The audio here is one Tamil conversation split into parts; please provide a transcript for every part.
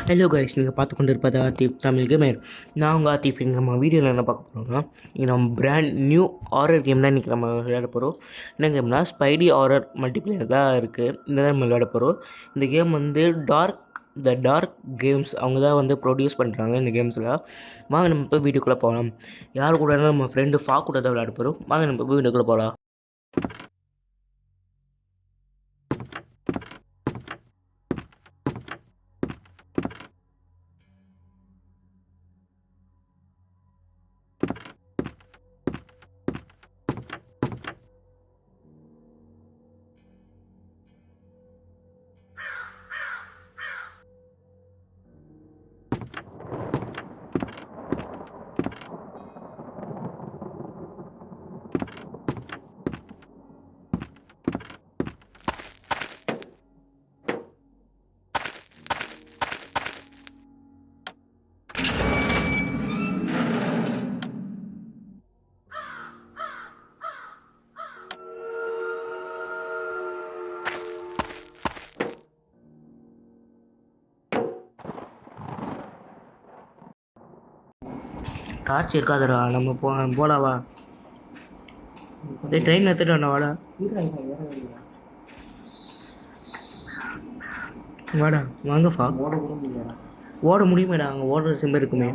ஹலோ கைஸ், நீங்கள் பார்த்து கொண்டு இருப்பது ஆர்டிஃப் தமிழ் கேமர். நான் உங்கள் ஆர்டிஃப். நம்ம வீடியோவில் என்ன பார்க்க போகிறோம்னா, இங்கே நம்ம பிராண்ட் நியூ ஹாரர் கேம் தான் இன்றைக்கி நம்ம விளையாட போகிறோம். என்ன கேம்னா ஸ்பைடி ஹாரர் மல்டிப்ளேயர் தான் இருக்குது. இந்த தான் நம்ம விளையாட போகிறோம். இந்த கேம் வந்து டார்க் கேம்ஸ் அவங்க தான் வந்து ப்ரொடியூஸ் பண்ணுறாங்க இந்த கேம்ஸில். வாங்க நம்ம இப்போ வீடியோக்குள்ளே போகலாம். யார் கூட நம்ம ஃப்ரெண்டு கூட தான் விளையாட போகிறோம். வாங்க நம்ம இப்போ வீடியோக்குள்ளே போகலாம். டார்ச் இருக்காதுடா, நம்ம போலாவா? ட்ரெயின் எடுத்துட்டு வேணா வாடா வாடா வாங்கப்பா. ஓட முடியுமேடா, அங்கே ஓடுற சிம்பு இருக்குமே.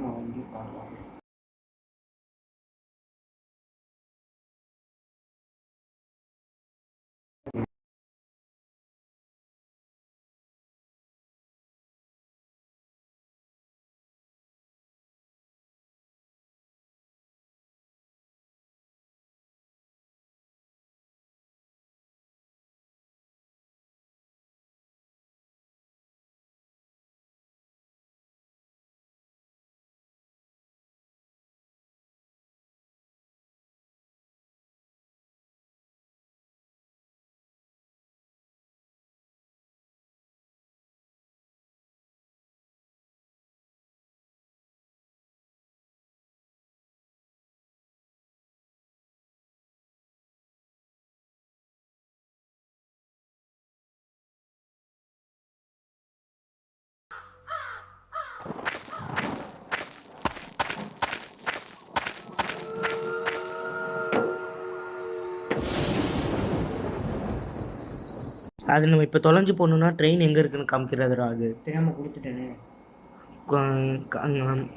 அது நம்ம இப்போ தொலைஞ்சு போகணுன்னா ட்ரெயின் எங்கே இருக்குன்னு காமிக்கிறதுடா. அது தெரியாமல் கொடுத்துட்டேனே.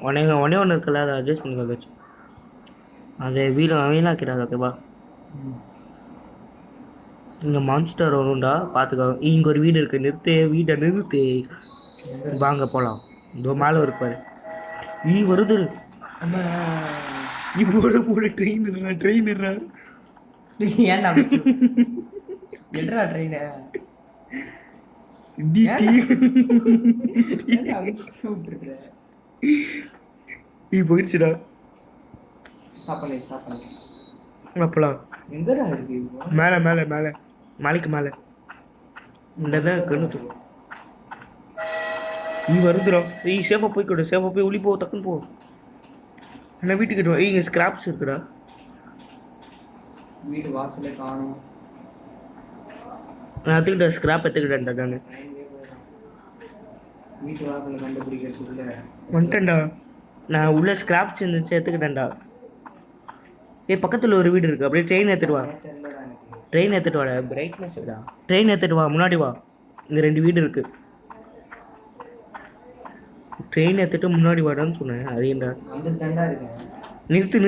ஒன்னே ஒன்று இருக்குல்ல, அதை அட்ஜஸ்ட் பண்ணி வச்சு அதை வீணாக்கிறாது. ஓகேவா? இங்கே மான்ஸ்டர் வரும்டா, பார்த்துக்கோ. இங்கே ஒரு வீடு இருக்குது. வீட்டை நிறுத்து, வாங்க போகலாம். இதோ மேலே இருப்பாரு. வருது. போட ட்ரெயின் ஏன்டா என்னடா ட்ரெயினை போயிடுச்சுடா. அப்பலாம் எங்கடா இருக்கு? மேலே மேலே மேலே மலைக்கு மேலே இந்த கண்ணு வருதுடும். சேஃபாக போய்க்கூட, சேஃபாக போய் ஒளி போ, டக்குன்னு போ. என்ன வீட்டுக்கிட்ட இங்கே ஸ்கிராப்ஸ் இருக்குடா. வீடு வாசலே காணும். நான் எடுத்துக்கிட்டேன், ஸ்கிராப் எடுத்துக்கிட்டேன்டா. நான் வீட்டு வாசலை கண்டுபிடிக்கிறதுக்குள்ள வந்துட்டேன்டா. நான் உள்ள ஸ்கிராப்ஸ் இருந்துச்சு, எடுத்துக்கிட்டேன்டா. பக்கத்தில் ஒரு வீடு இருக்குது. அப்படியே ட்ரெயின் எடுத்துகிட்டு வா. ட்ரெயின் எடுத்துகிட்டு வாடா. பிரைட்னஸ் விடா. ட்ரெயின் எடுத்துகிட்டு வா, முன்னாடி வா. இங்கே 2 வீடு இருக்குது. ட்ரெயின் எடுத்துகிட்டு முன்னாடி வாடான்னு சொன்னேன். அது ஏன்டா? நிறுத்து.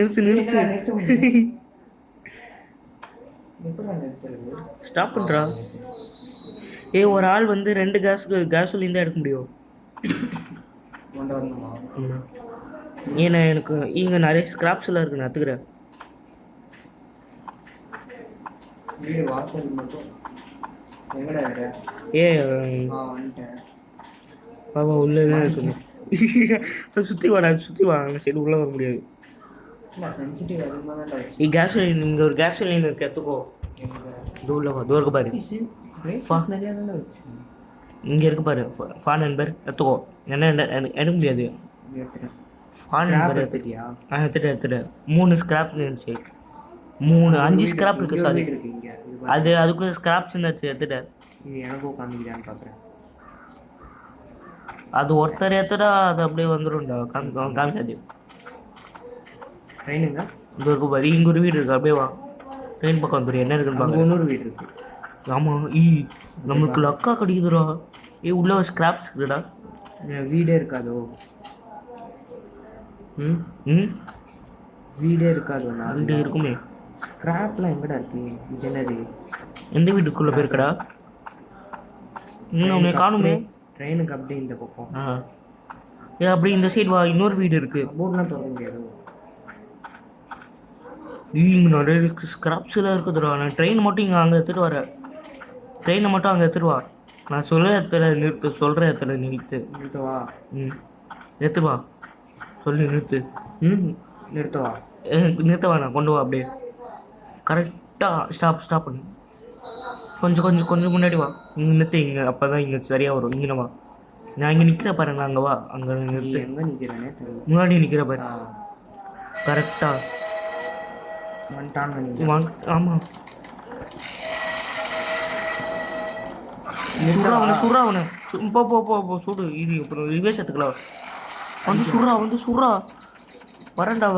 ஸ்டாப் பண்ணுறா. ஒரு ஆள் வந்து 2 கேஸுலேருந்து எடுக்க முடியும். ஏன்னா எனக்கு இங்கே நிறைய ஸ்கிராப்ஸ்லாம் இருக்கு, நான் எடுத்துக்கிறேன். பாபா உள்ளதான் இருக்கணும். சுற்றி வாடா, சுற்றி வா. சரி, உள்ளே வர முடியாது. கேஸ்லின், இங்கே ஒரு கேஸ்லின் இருக்கு, எடுத்துக்கோ. தூரம் பாரு. இங்கே இருக்கு பாரு. ஃபான் நம்பர் எடுத்துக்கோ. என்ன எடுக்க முடியாது. ஃபான் நம்பர் எடுத்துட்டு 3 ஸ்கிராப் இருந்துச்சு. 5 ஸ்கிராப் இருக்குது. சாரி, அதுக்குள்ளே ஸ்கிராப்ஸ் இருந்துச்சு, எடுத்துட்டேன். எனக்கும் காமிக்கிறான்னு பார்க்குறேன். அது ஒருத்தர் ஏற்றடா அது அப்படியே வந்துடும்டா காமிக்காது. ட்ரெயினுங்க இங்கே இருக்கு பாரு, இங்கே ஒரு வீடு இருக்கு, அப்படியே வா ட்ரெயின் பக்கம் வந்துடும், என்ன இருக்குன்னு அங்கே பார்க்க. இன்னொரு வீடு இருக்கு. ஆமாம் நம்மளுக்கு லக்கா கிடைக்குதுடா. உள்ள ஸ்கிராப்ஸ் இருக்குடா. வீடே இருக்காதோ? ம் ம் வீடே இருக்காதோ? நான் வீடு இருக்குமே. ஸ்கிராப்லாம் எங்கடா இருக்கு? இது என்னது? எந்த வீட்டுக்குள்ளே போயிருக்கடா? இன்னும் உன்னை காணுமே. ட்ரெயினுக்கு அப்படியே இந்த பக்கம். அப்படி இந்த சைடு வா, இன்னொரு வீடு இருக்கு. போர்ட்லாம் திறக்க முடியாது. இங்கே நிறைய ஸ்கிராப்ஸ்லாம் இருக்குதுடா. நான் ட்ரெயின் மட்டும் இங்கே அங்கே எடுத்துகிட்டு வரேன். ட்ரெயினை மட்டும் அங்கே எடுத்துகிட்டு வா. நான் சொல்கிற இடத்துல நிறுத்து, சொல்கிற இடத்துல நிறுத்து. நிறுத்தவா? எடுத்துட்டு வா, சொல்லி நிறுத்து. நிறுத்தவா? நிறுத்த வேணாம், கொண்டு வா அப்படியே. கரெக்டாக ஸ்டாப் பண்ணு. கொஞ்சம் முன்னாடி வா. இங்கே நிறுத்து, இங்கே அப்போ தான் இங்கே சரியாக வரும். இங்கே வா, நான் இங்கே நிற்கிற பாரு, நான் அங்கே வா, அங்கே நிறுத்து. எங்கே நிற்கிறேனே தெரியல. முன்னாடி நிற்கிற பாரு, கரெக்டாக வந்துட்டான். ஆமாம், சுடுறா அவனை. போ சுடு. இது அப்புறம் ரிவேஸ் எடுத்துக்கலாம். வந்து சுடுறா. வரண்டாவ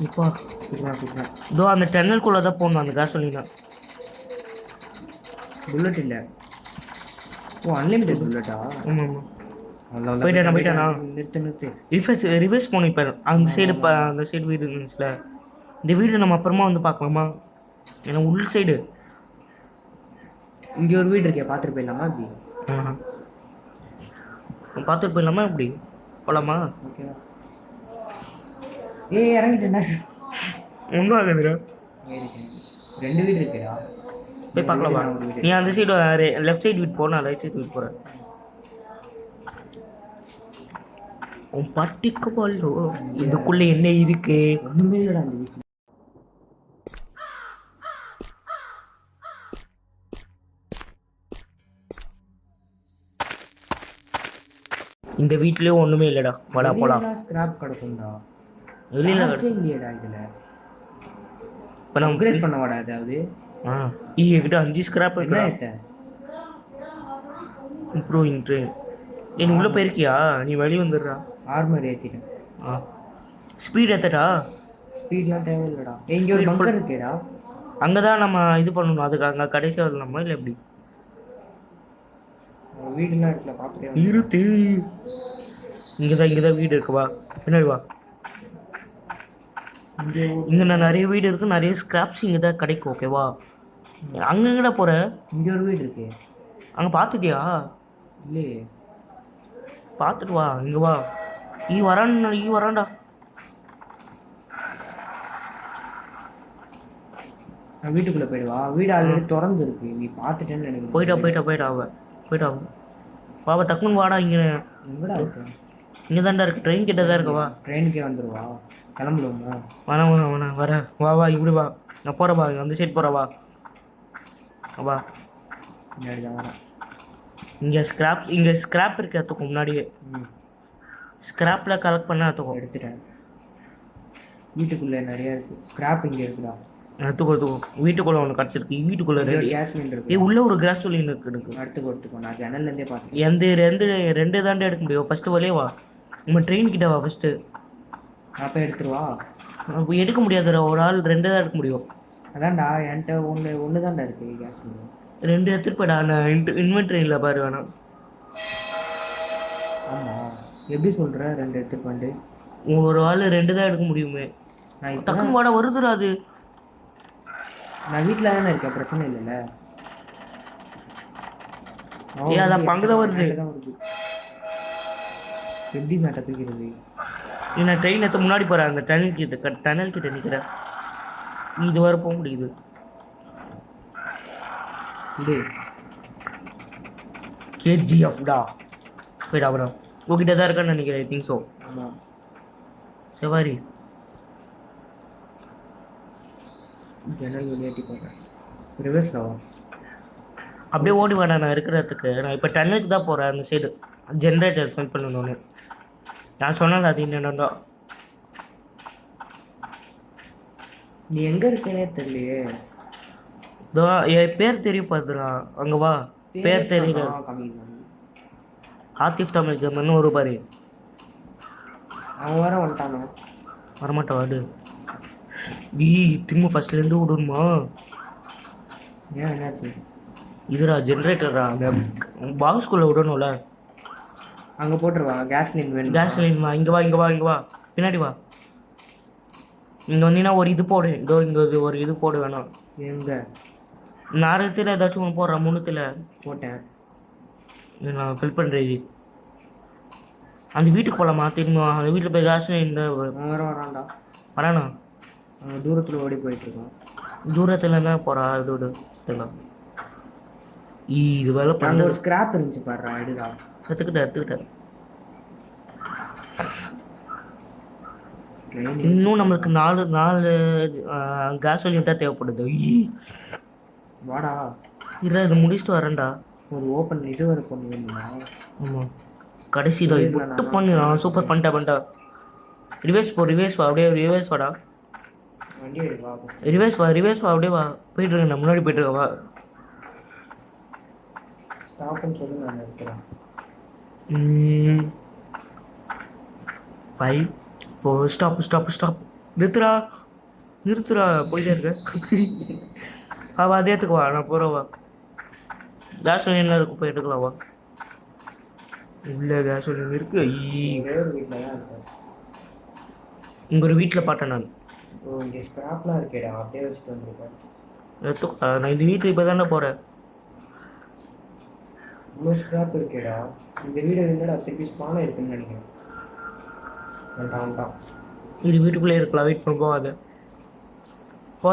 இப்போ இதோ அந்த டென்னலுக்குள்ளே தான் போகணும். அந்த கேசோலினா புல்லட் இல்லை. ஓ, அன்லிமிட்டட் புல்லட்டா? ஆமாம். போயிட்டானா? நிறுத்து. ரிவர்ஸ் போகணும். இப்போ அந்த சைடு அந்த சைடு வீடு இருந்துச்சுல, இந்த வீடு நம்ம அப்புறமா வந்து பார்க்கலாமா? ஏன்னா உள் சைடு இங்கே ஒரு வீடு இருக்கே, பார்த்துட்டு போயிடலாமா? இப்படி பார்த்துட்டு போயிடலாமா? இப்படி போகலாமா? ஓகேவா? இறங்கிட்டேன்டா. ஒன்றும் ஆகுதுடா. 2 வீடு இருக்கேடா. போய் பார்க்கலாமா? நீ அந்த சைடு லெஃப்ட் சைடு வீட்டு போனா, ரைட் சைடு வீட்டு போகிறேன். உன் பட்டிக்கு போலோ இதுக்குள்ளே என்ன இருக்கு? ஒன்றுமே இல்லைடா அந்த வீட்டில். இந்த வீட்லயே ஒண்ணுமே இல்லடா. வாடா போலாம். ஸ்கிராப் கிடக்கும்டா. வெளியில இல்லையடா இதுல. இப்போ நான் அப்கிரேட் பண்ண வாடா. அதாவது கிட்ட 5 ஸ்கிராப் இருக்கு. Improving train. நீ உள்ள போயிருக்கியா? நீ வெளியே வந்துடுறா. ஆர்மர் ஏற்றிட்டேன். ஸ்பீட் ஏற்றடா. ஸ்பீட்லாம் தேவையில்லடா. இங்கே ஒரு பங்கர் இருக்கேடா. அங்கே தான் நம்ம இது பண்ணணும். அதுக்கு அங்கே கடைசியாக வரலாமா இல்லை எப்படி? வீடுலாம் இருக்குல்ல, பார்த்துட்டே இருத்து. இங்கே தான் வீடு இருக்குவா. பின்னாடி வா. இங்கே நான் நிறைய வீடு இருக்குது, நிறைய ஸ்கிராப்ஸ் இங்கே தான் கிடைக்கும். ஓகேவா? அங்கே எங்கடா போகிற? இங்கே ஒரு வீடு இருக்கு. அங்கே பார்த்துட்டியா? இல்லையே. பார்த்துட்டு வா. இங்கே வா. வரான்டா. நான் வீட்டுக்குள்ளே போயிடுவா. வீடு ஆல்ரெடி திறந்து இருக்கு. நீ பார்த்துட்டேன்னு எனக்கு. போயிட்டா பாபா, டக்குன்னு வாடா. இங்கே எங்கடா இருக்கு? இங்கே தான்டா இருக்கு. ட்ரெயின் கிட்ட தான் இருக்கவா. ட்ரெயினுக்கே வந்துடுவா. கிளம்புடுவோமா? வரேன். வா இப்படி வா. நான் போகிறவா, அந்த சைட் போகிறவா. வா. முன்னாடி தான் வரேன். இங்கே ஸ்கிராப் இருக்கு. எடுத்துக்கும் முன்னாடியே. ஸ்கிராப்பில் கலெக்ட் பண்ண எடுத்துக்கும். எடுத்துட்டேன். வீட்டுக்குள்ளே நிறையா இருக்குது. ஸ்கிராப் இங்கே இருக்குடா. எடுத்துக்கும். வீட்டுக்குள்ளே ஒன்று கிடச்சிருக்கு. வீட்டுக்குள்ளே கேஸ் சிலிண்டர் உள்ள ஒரு கேஸ் சிலிண்டர் இருக்குது. எடுத்துக்கோ. நான் ஜன்னல்லேருந்தே பார்த்தேன். ரெண்டு தாண்டே எடுக்க முடியும். ஃபஸ்ட்டு வழியே வா. நம்ம ட்ரெயின் கிட்ட வா ஃபஸ்ட்டு. அப்போ எடுத்துருவா. எடுக்க முடியாதுடா. ஒரு ஆள் 2 தான் எடுக்க முடியும். அதான்டா என்கிட்ட ஒன்று தான்டா இருக்குது கேஸ் சிலிண்டர். 2 எடுத்துட்டு போய்டா. நான் இன்வென்ட்ரியில் பாரு வேணாம். ஆமாம், எப்படி சொல்கிற? 2 எடுத்துட்டு போயிட்டு ஒரு ஆள் 2 தான் எடுக்க முடியுமே. நான் டக்குன்னு வாடா. வருதுடா அது. நான் வீட்டில் தானே இருக்கேன், பிரச்சனை இல்லைல்ல. அதான் பங்குதான் வருது. எப்படி மேட்டை தூக்கிறது? நான் ட்ரெயின் எடுத்து முன்னாடி போகிறேன். அந்த டனல் கிட்ட நிற்கிறேன். இது வர போக முடியுது. கேஜிஎஃப்டா. போய்டா அப்புறம். உங்ககிட்ட தான் இருக்கான்னு நினைக்கிறேன். I think so. ஆமாம். சவாரி. ஜன்னல் வெளியாட்டி போகிறேன். ரிவர்ஸ் ஆகும். அப்படியே ஓடி வேணாம். நான் இருக்கிறதுக்கு நான் இப்போ டன்னுக்கு தான் போகிறேன். அந்த சைடு ஜென்ரேட்டர் சென்ட் பண்ணணுன்னு நான் சொன்னேன். அது என்னென்னா நீ எங்கே இருக்கேனே தெரியலையே. இதோ என் பேர் தெரியும் பார்த்துடா அங்கே வா. பேர் தெரியல. ஆத்திஃப் தமிழ் கேமர்னு ஒரு பாரு. அவன் வர வந்துட்டானோ. வரமாட்டா வாடு. திரும்ப ஃபர்ஸ்ட்லேருந்து விடணுமா? ஏன் என்னாச்சு? இதுடா ஜென்ரேட்டரா அந்த பாக்ஸ்குள்ளே விடணும்ல. அங்கே போட்டுருவா. கேஸ் லைன் வேணும். கேஸ் லைன் வா. இங்கே வா இங்கே வா இங்கே வா. பின்னாடி வா. இங்கே வந்தீங்கன்னா ஒரு இது போடு. இதோ இங்கே ஒரு இது போடு வேணாம். எங்கே? நேரத்தில் ஏதாச்சும் ஒன்று போடுறேன். முன்னத்தில் போட்டேன். நான் ஃபில் பண்ணுறேன். இது அந்த வீட்டுக்கு போகலாமா? திரும்ப அந்த வீட்டில் போய் கேஸ் லைன் வரான்டா. வரானா? தூரத்தில் ஓடி போயிட்டுருக்கோம். தூரத்தில் தான் போகிறா. இதோடு இதெல்லாம் இது வேலை பண்ண. ஒரு ஸ்கிராப் இருந்துச்சு பாடுறா. எடுடா. எடுத்துக்கிட்டேன். இன்னும் நம்மளுக்கு 4 கேசோலின் தான் தேவைப்படுது. வாடா. இல்லை இது முடிச்சுட்டு வரேன்டா. ஒரு ஓப்பன் இது வரை பண்ணுவீங்களா? ஆமாம் கடைசி தான் மட்டும் பண்ணு. சூப்பர் பண்ணிட்டா. ரிவேஸ் வா. அப்படியே ரிவேஸ் வாடா. ரிவேஸ் வா அப்படியே வா. போயிட்டு இருக்கேன். நான் முன்னாடி போயிட்டு இருக்கேன். வா. ஸ்டாப்னு சொல்லி நான் நினைக்கிறேன். 5 4 ஸ்டாப். நிறுத்துறா போயிட்டே இருக்க. வா அதே எடுத்துக்கு வா. நான் போகிறேன். வா. கேசோலின்லாம் இருக்கு. போய் எடுக்கலாம். வா. உள்ள கேசோலின் இருக்கு. இங்கே ஒரு வீட்டில் பார்த்தேன் நான். இங்கே ஸ்கிராப்லாம் இருக்கேடா. அப்படியே வச்சுட்டு வந்துருக்கேன். எடுத்துக்கா. நான் இந்த வீட்டில் இப்போ தானே போகிறேன். இவ்வளோ ஸ்கிராப் இருக்கேடா. இந்த வீடு என்னடா திருப்பி ஸ்பானாக இருக்குன்னு நினைக்கிறேன். வந்துட்டான். இது வீட்டுக்குள்ளே இருக்கலாம். வெயிட் பண்ண போகாத.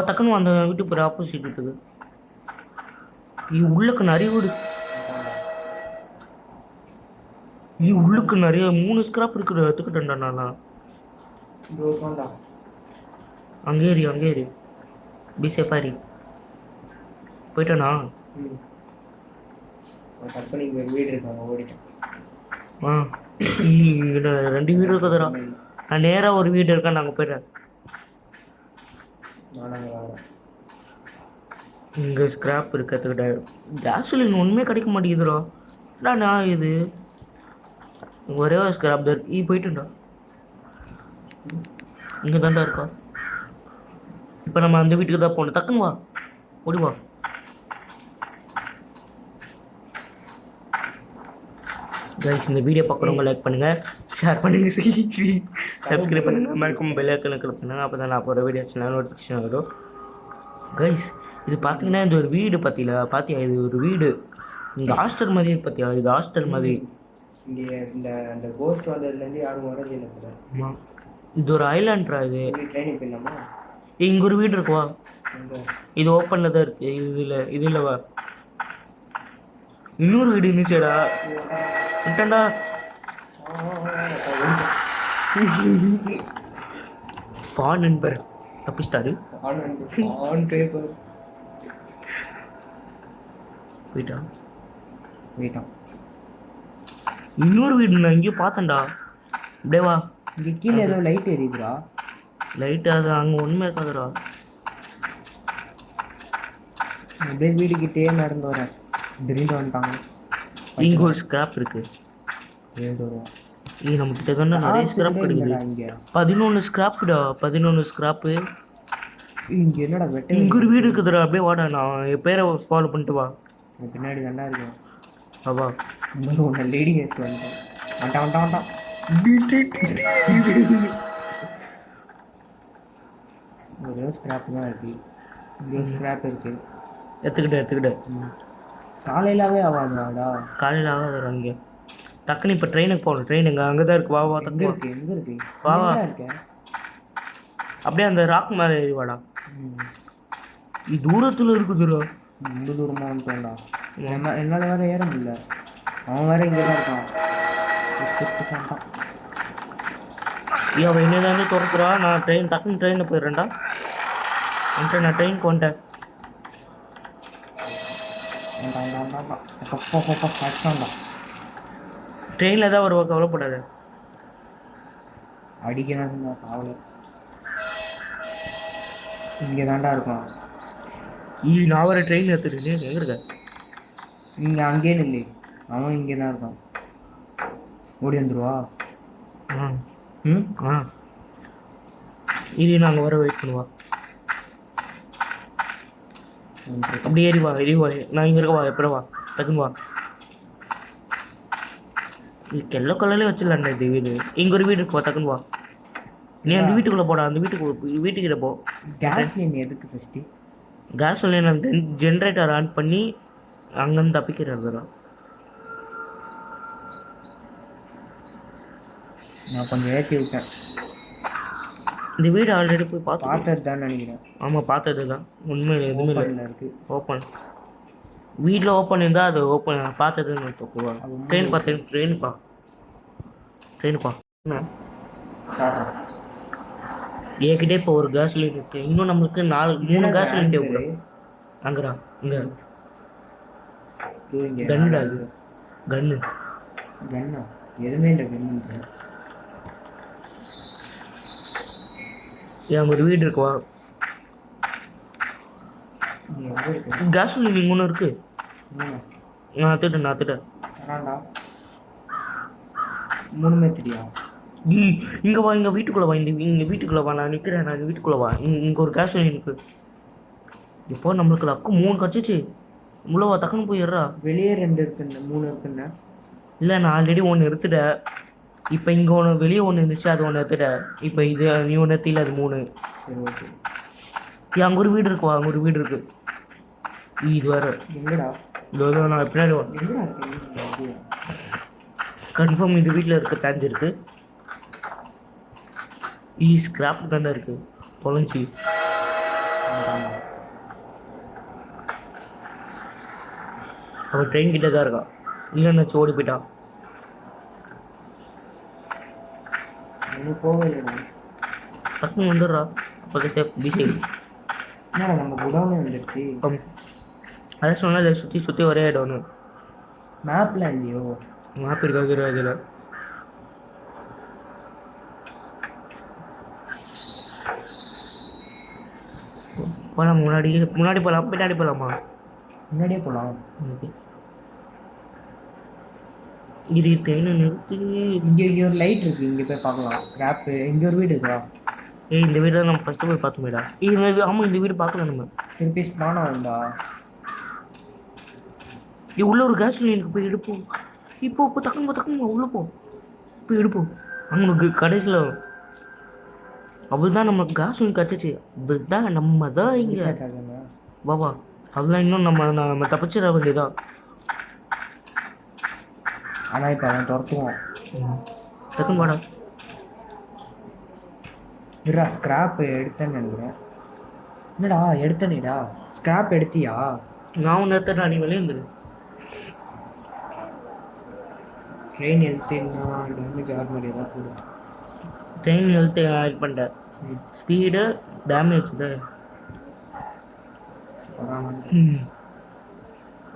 டக்குன்னு அந்த வீட்டுக்கு போகிற ஆப்போசிட் வீட்டுக்கு. இது உள்ளுக்கு நிறைய வீடு. இது உள்ளுக்கு நிறைய 3 ஸ்கிராப் இருக்குது. எடுத்துக்கிட்டேன்டா நான். அங்கே ஏறி பி சேஃபாரி போயிட்டானா? வீடு இருக்காங்க. ஓடிட்டேன். இங்கே 2 வீடு இருக்குதுடா. நான் நேராக ஒரு வீடு இருக்கேன். நாங்கள் போயிடுறேன். இங்கே ஸ்கிராப் இருக்கிறதுக்கிட்ட கேஸ்லின் ஒன்றுமே கிடைக்க மாட்டேங்குதுடா. நான் இது ஒரே ஒரு ஸ்கிராப் தான் இருக்கு. போயிட்டுண்டா. இங்கே தாண்டா இருக்கா. இப்போ நம்ம அந்த வீட்டுக்கு தான் போகணும். டக்குன்னு வா. ஓடி வா. கைஸ் இந்த வீடியோ பார்க்குறவங்க லைக் பண்ணுங்கள், ஷேர் பண்ணுங்கள், சப்ஸ்கிரைப் பண்ணுங்கள், மறக்காம பெல் ஐக்கானை கிளிக் பண்ணுங்கள். அப்போ தான் நான் போகிற வீடியோஸ் நோட்டிஃபிகேஷன் வரும். கைஸ் இது பார்த்தீங்கன்னா இது ஒரு வீடு பார்த்தியா? இது ஒரு வீடு. இந்த ஹாஸ்டல் மாதிரி பார்த்தியா? இது ஹாஸ்டல் மாதிரி. இங்கே இந்த கோஸ்ட் வந்ததுலேருந்து யாரும் வரது இல்லை. ஆமாம் இது ஒரு ஐலாண்ட்ரா. இது ட்ரைனிங் பண்ணலாமா? இங்கே ஒரு வீடு இருக்குவா. இது ஓப்பனில் தான் இருக்குது. இது இல்லைவா? இன்னொரு வீடு இருந்துச்சேடா. விட்டேன்டா. ஃபான் நண்பர் தப்பிச்சிட்டாரு. போயிட்டான். இன்னொரு வீடு நான் இங்கேயும் பார்த்தேன்டா. அப்படியே வா. இங்கே கீழே ஏதோ லைட் எரியுதுடா. லைட் அது அங்கே ஒன்றுமே இருக்காதுடா. அப்படியே வீடுக்கிட்டே நடந்து வரேன். திடீர்னு வந்துட்டாங்க. இங்கே ஒரு ஸ்கிராப் இருக்குது. இது நம்மக்கிட்ட தானே நிறைய ஸ்கிராப் கிடைக்குது. 11 ஸ்கிராப்புடா. 11 ஸ்கிராப்பு. இங்கே என்னடா வெட்ட. இங்கே ஒரு வீடு இருக்குதுடா. அப்படியே வாடா. நான் என் பேரை ஃபாலோ பண்ணிட்டு வா. பின்னாடி தாண்டா இருக்கேன். வா. ஒன்று லேடி கேஸ் வந்துட்டான். ஒரே ஸ்கிராப் தான் இருக்கு. இங்கே ஸ்கிராப் இருக்கு. எடுத்துக்கிட்டேன். காலையிலாவே ஆகாதாடா. காலையில் ஆகாதுடா. இங்கே டக்குன்னு இப்போ ட்ரெயினுக்கு போகணும். ட்ரெயின் அங்கே தான் இருக்குது. வா எங்கே இருக்கு? வா இருக்கேன். அப்படியே அந்த ராக் மேலே ஏறி வாடா. இது தூரத்தில் இருக்குதுடா. ரொம்ப தூரமாக வந்துட்டோம்டா. என்னால் வேறு ஏற முடியல. அவன் வேறு இங்கே தான் இருக்கான். அவன் என்ன தான் துறக்குறா. நான் டக்குன்னு ட்ரெயினில் போயிடுறேன்டா. நான் ட்ரெயினுக்கு வந்துட்டேன். ட்ரெயினில் தான் வருவா. கவலைப்படாத. அடிக்கணும் சாவல. இங்கே தாண்டா இருக்கும். நான் வர ட்ரெயின் எடுத்துட்டு எங்கே இருக்க? நீங்கள் அங்கேயே நில்லு, அவன் இங்கே தான் இருக்கான். ஓடி வந்துடுவா. ஆ ம் ஆ இது நாங்கள் வர வெயிட் பண்ணுவா. அப்படியே ஏறி வா. நான் இங்கே இருக்க வா, எப்படி வா, டக்குன்னு வா. எல்லோ கலர்லேயே வச்சிடலாண்டா இது வீடு. இங்கே ஒரு வீடு இருக்கு, வா டக்குன்னு வா. நீ அந்த வீட்டுக்குள்ளே போடா, அந்த வீட்டுக்கிட்ட போ. கேஸ் லைன் எதுக்கு ஃபஸ்ட்டு? கேஸ் லைன் அந்த ஜென்ரேட்டர் ஆன் பண்ணி அங்கேருந்து தப்பிக்கிறது தான். நான் கொஞ்சம் ஏற்றி விட்டேன். இந்த வீடு ஆல்ரெடி போய் பார்த்தது தான் நினைக்கிறேன். ஆமாம் பார்த்தது தான். உண்மையில் எதுவுமே இல்லை. இருக்குது ஓப்பன் வீட்டில் ஓப்பன் இருந்தால் அது ஓப்பன் பார்த்ததுன்னு தப்புவா. ட்ரெயினுப்பா என்ன ஏக்கிட்டே இப்போ ஒரு கேஸ் லைன் இருக்குது. இன்னும் நம்மளுக்கு 3 கேஸ் லைன் தேவைப்படும். அங்கடா இங்கே கன்னுடா, இது கன்னு. கன்னா எதுவுமே இல்லை. கன்னு அங்கே ஒரு வீடு இருக்குவா. கேஸ் லைன் இங்கே ஒன்று இருக்குது. நான் திட்டேன். மூணுமே தெரியா? இங்கே வா, இங்கே வீட்டுக்குள்ளே வா. இங்கே வீட்டுக்குள்ளே வா, நான் நிற்கிறேன். நான் இங்கே வீட்டுக்குள்ளே வா. இங்கே ஒரு கேஸ் லைன் இருக்குது. இப்போ நம்மளுக்கு லக்கு 3 கிடச்சிச்சு. உள்ளே வா, டக்குன்னு போயிடுறா. வெளியே 2 இருக்குன்னு 3 இருக்குன்னு. இல்லை, நான் ஆல்ரெடி ஒன்று எடுத்துட்டேன். இப்போ இங்கே ஒன்று வெளியே ஒன்று இருந்துச்சு, அது ஒன்று எடுத்துட்டேன். இப்போ இது நீ ஒன்று எடுத்தில, அது 3. சரி ஓகே. அங்கே ஒரு வீடு இருக்குவா, அங்கே ஒரு வீடு இருக்குது. இது வேறு எங்கடா? இதோ நான் பின்னாடி வா. எங்கடா இருக்கு? கன்ஃபார்ம் இது வீட்டில் இருக்க சான்ஸ் இருக்குது. ஸ்கிராப் தானே இருக்குது, தொலைஞ்சி. அவன் ட்ரெயின் கிட்டே தான் இருக்கான். இல்லைன்னு ஓடி போயிட்டான். இன்னும் போகவே இல்லைடா. டக்குன்னு வந்துடுறா. அப்போ சேஃப் பிசி. என்னடா நம்ம குடோனே வந்துடுச்சு. அதான் சொன்னால் சுற்றி ஒரே இடம்னு. மேப்பில் இல்லையோ? மேப் இருக்காது அதில். போகலாம், முன்னாடி போகலாம், பின்னாடி போகலாமா? முன்னாடியே போகலாம். ஓகே. இது ட்ரெயினை நிறுத்தி இங்கே ஒரு லைட் இருக்குது, இங்கே போய் பார்க்கலாம். ஸ்கிராப்பு இங்கே ஒரு வீடு இருக்குதா? இந்த வீடு தான் நம்ம ஃபஸ்ட்டு போய் பார்த்தோமேடா. ஆமாம், இந்த வீடு பார்க்கலாம் நம்ம. திருப்பி ஸ்பான் ஆகும்டா. உள்ள ஒரு கேஸ் லைனுக்கு போய் எடுப்போம். இப்போ டக்குன்னு உள்ளே போய் எடுப்போம். அங்கே கடைசியில் அவள் தான் நமக்கு கேஸ் லைன் கிடச்சிச்சு. அவள் தான் நம்ம தான் இங்கே பாபா. அதெல்லாம் இன்னும் நம்ம தப்பிச்சிட வேண்டியதா. ஆனால் இப்போ அவன் துரத்துவான். டக்குன்னு வாடா. இருடா, ஸ்கிராப் எடுத்தேன்னு நினைக்கிறேன். என்னடா எடுத்தனேடா? ஸ்கிராப் எடுத்தியா? நான் ஒன்று எடுத்தேன், நீ வெளியே இருந்துடு. ட்ரெயின் எடுத்தேன்னா டேமேஜ் ஆக மாதிரி ஏதாவது போடும். ட்ரெயின் ஹெல்த்து ஆட் பண்ணிட்டேன். ஸ்பீடு டேமேஜ் தான்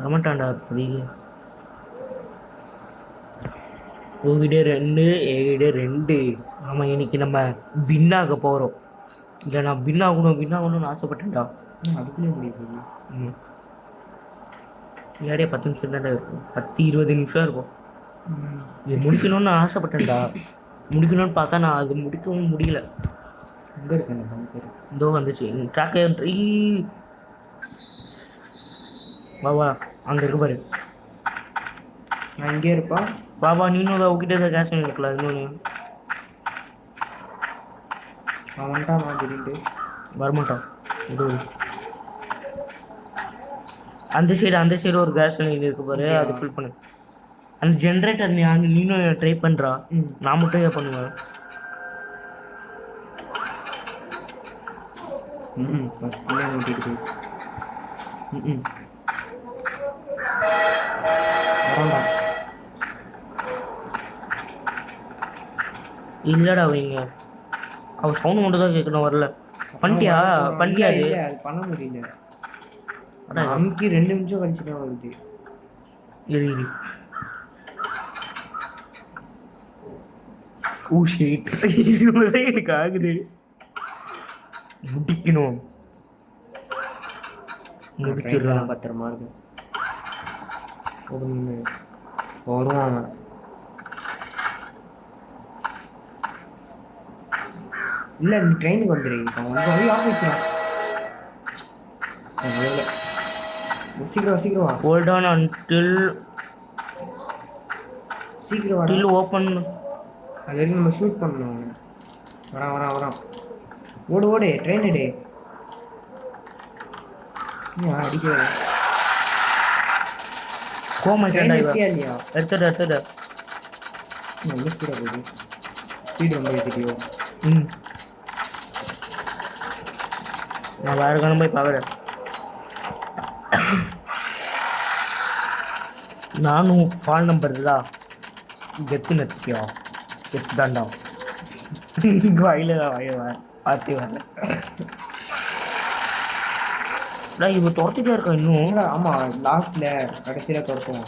வரமாட்டான்டா. அதிக உங்ககிட்ட 2 என்கிட்ட 2. ஆமாம், இன்னைக்கு நம்ம வின்னாக போகிறோம். இல்லை, நான் வின்னாகணும்னு ஆசைப்பட்டேன்டா. அதுக்குள்ளே முடியுது. விளையாடியே 10 நிமிஷம் தான்டா இருக்கும். 10-20 நிமிஷம் இருக்கும். இது முடிக்கணும்னு ஆசைப்பட்டேன்டா. முடிக்கணும்னு பார்த்தா நான் அது முடிக்கவும் முடியல. எங்கே இருக்கேன்? இதோ வந்துச்சு ட்ராக்கே. வா அங்கே இருக்கு பாரு. நான் இங்கே இருப்பா. பாபா, நீனும் அவகிட்ட தான் கேஷ் இருக்கலாம். இன்னொன்று அவன் வந்துட்டான். நான் திடீர்னு வரமாட்டான். இது அந்த சைடு ஒரு கேஸ் லைன் இருக்கு பாரு, அது ஃபில் பண்ணு. அந்த ஜென்ரேட்டர் நீனும் ட்ரை பண்ணுறா. நான் மட்டும் ஏன் பண்ணுவேன். ஓட்டிட்டு இல்லைடா வைங்க. அவள் சவுண்டு மட்டும் தான் கேட்கணும், வரல. பண்ணிட்டியா அது பண்ண முடியல. அமுக்கி 2 நிமிஷம் கழிச்சுட்டா வருது. இரு. ஷீட் எனக்கு ஆகுது. முடிக்கணும். முடிச்சிடலாம். பத்திரமா இருக்கு. வருவான் அவன். இல்லை நீ ட்ரெயினுக்கு வந்துடு. அவன் வந்து வழி ஆஃப் வச்சுறான். சீக்கிரம் சீக்கிரம் வா. ஹோல்ட் ஆன் அன்டில் சீக்கிரம் வா. டில் ஓப்பன். அது வரைக்கும் நம்ம ஷூட் பண்ணணும் அவனை. வரான் வரான் வரான். ஓடு ஓடு ட்ரெயின் எடு. அடிக்க கோமாட்டா இல்லையா? எடுத்துடு. நல்ல ஸ்பீடாக போகுது. ஸ்பீடு ரொம்ப ஏற்றிட்டியோ? ம், நான் வேறு காலம் போய் பார்க்குறேன். நானும் ஃபால் நம்பர் இல்லா கெத்து நச்சுக்கியா கெத்து தாண்டா. வாயில ஆர்த்தி வரல. இவன் துரத்திட்டே இருக்கா இன்னும். ஆமாம் லாஸ்ட்டில் கடைசியில் துரத்துவோம்.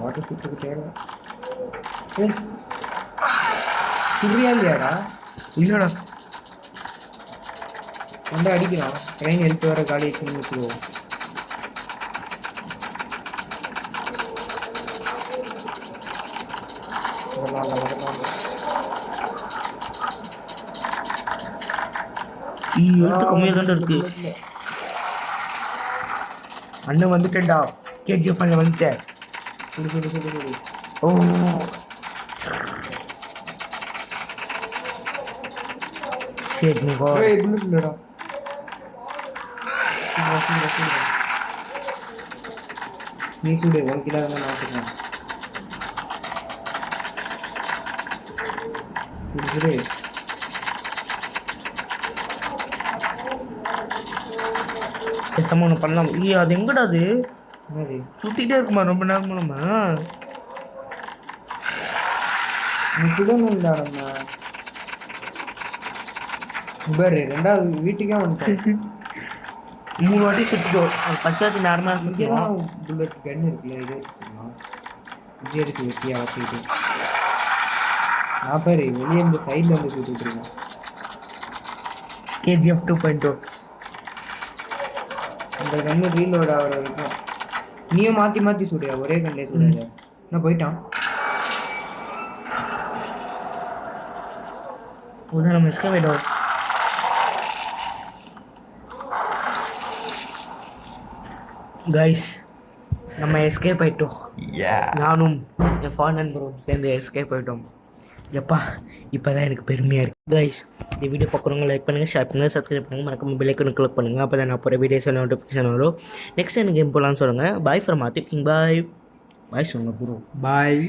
வாட்டர் சுற்றுக்கு தேவை. சுரியா இல்லையாடா? இல்லைடா வந்து அடிக்கிறான். ட்ரெயின் எடுத்து வர காலி வச்சு வச்சுக்குவோம். எழுத்து கம்மியாக தான் இருக்கு. அண்ணன் வந்துட்டேன்டா. கேஜிஎஃப் அண்ணன் வந்துட்டேன். ஓ சரி நீ போ. நீ சுடு உனக்கு இல்லாத நான் வச்சுக்கிறேன். சுடு பேசாம ஒன்று பண்ணலாம். அது எங்கடா அது என்னது சுற்றிக்கிட்டே இருக்குமா ரொம்ப நேரமா? நம்ம நீ சுடணும் இல்லை நம்ம பாரு. ரெண்டாவது வீட்டுக்கே வந்துட்டோம். 3 வாட்டி சுற்றிட்டோம். ஃபஸ்ட் வாட்டி நேரமாக சுற்றிடுவோம். புல்லட் கன் இருக்குல்ல, இது வச்சுக்கலாம். இது எடுத்து வெட்டியாக வச்சுக்கிட்டு நான் பாரு வெளியே இந்த சைடில் வந்து சுட்டுட்டு இருக்கேன். கேஜிஎஃப் 2.0 அந்த கண்ணு ரீலோட ஆகிற வரைக்கும் நீயும் மாற்றி மாற்றி சுடுயா. ஒரே கண்ணே சுடாத. நான் போயிட்டான். உடனே நம்ம எஸ்கேப் ஆகிட்டோம். கைஸ் நம்ம எஸ்கேப் ஆகிட்டோம். நானும் என் ஃபான் நண்பரும் சேர்ந்து எஸ்கேப் ஆகிட்டோம். எப்பா இப்போ தான் எனக்கு பெருமையாக இருக்குது. கைஸ் இந்த வீடியோ பார்க்குறவங்க லைக் பண்ணுங்கள், ஷேர் பண்ணுங்கள், சப்ஸ்கிரைப் பண்ணுங்கள், மறக்காம பெல் ஐக்கனை கிளிக் பண்ணுங்கள். அப்போ தான் நான் போகிற வீடியோஸ் நோட்டிஃபிகேஷன் வரும். நெக்ஸ்ட் எனக்கு கேம் போகலான்னு சொல்லுங்கள். Bye from ஆதிப் king. பாய் சொல்லுங்கள் ப்ரோ. பாய்.